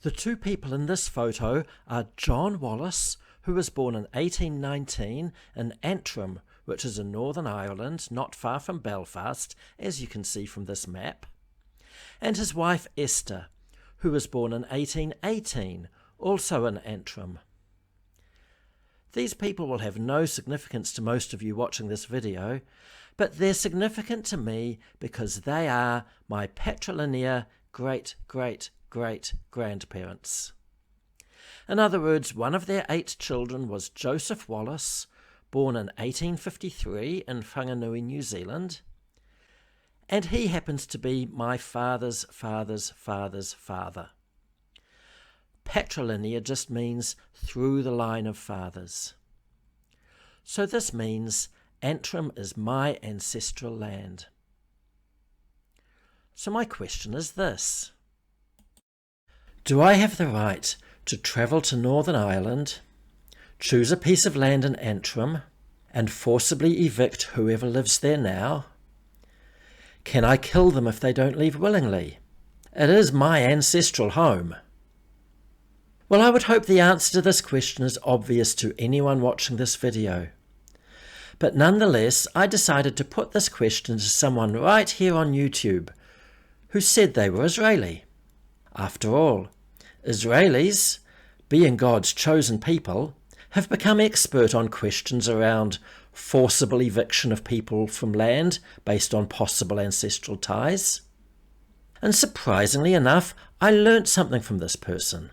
The two people in this photo are John Wallace, who was born in 1819 in Antrim, which is in Northern Ireland, not far from Belfast, as you can see from this map, and his wife Esther, who was born in 1818, also in Antrim. These people will have no significance to most of you watching this video, but they're significant to me because they are my patrilineal great-great-great-grandparents. In other words, one of their 8 children was Joseph Wallace, born in 1853 in Whanganui, New Zealand, and he happens to be my father's father's father's father. Patrilineal just means through the line of fathers. So this means Antrim is my ancestral land. So my question is this: do I have the right to travel to Northern Ireland, choose a piece of land in Antrim, and forcibly evict whoever lives there now? Can I kill them if they don't leave willingly? It is my ancestral home. Well, I would hope the answer to this question is obvious to anyone watching this video. But nonetheless, I decided to put this question to someone right here on YouTube who said they were Israeli. After all, Israelis, being God's chosen people, have become expert on questions around forcible eviction of people from land based on possible ancestral ties. And surprisingly enough, I learnt something from this person.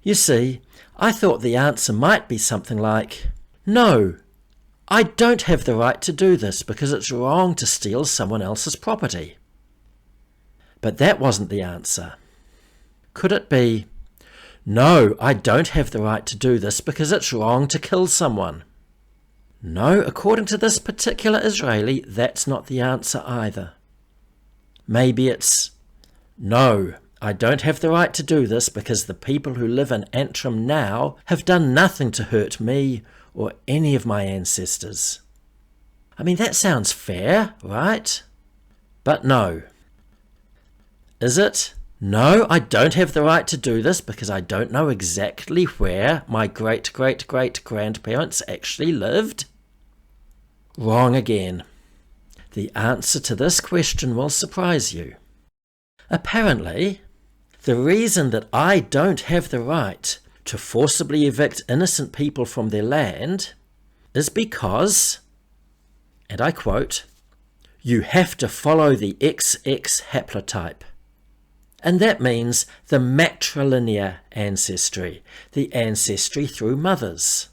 You see, I thought the answer might be something like, no, I don't have the right to do this because it's wrong to steal someone else's property. But that wasn't the answer. Could it be, no, I don't have the right to do this because it's wrong to kill someone? No, according to this particular Israeli, that's not the answer either. Maybe it's, no, I don't have the right to do this because the people who live in Antrim now have done nothing to hurt me or any of my ancestors. I mean, that sounds fair, right? But no. Is it? No, I don't have the right to do this because I don't know exactly where my great-great-great-grandparents actually lived? Wrong again. The answer to this question will surprise you. Apparently, the reason that I don't have the right to forcibly evict innocent people from their land is because, and I quote, you have to follow the XX haplotype. And that means the matrilineal ancestry, the ancestry through mothers.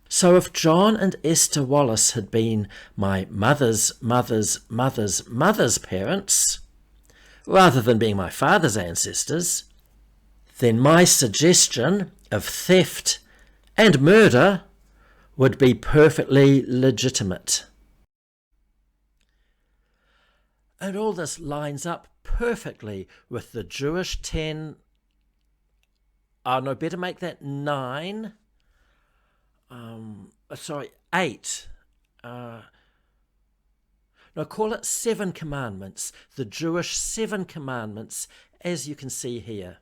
So if John and Esther Wallace had been my mother's mother's mother's mother's parents, rather than being my father's ancestors, then my suggestion of theft and murder would be perfectly legitimate. And all this lines up perfectly with the Jewish 10, no, better make that 9, 8, no, call it 7 commandments, the Jewish 7 commandments, as you can see here.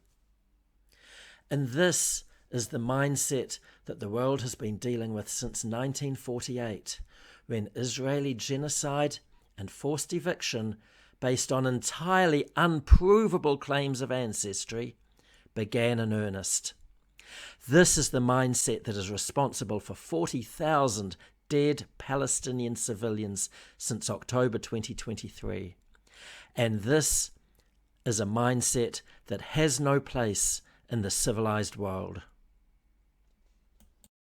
And this is the mindset that the world has been dealing with since 1948, when Israeli genocide and forced eviction based on entirely unprovable claims of ancestry began in earnest. This is the mindset that is responsible for 40,000 dead Palestinian civilians since October 2023. And this is a mindset that has no place in the civilized world.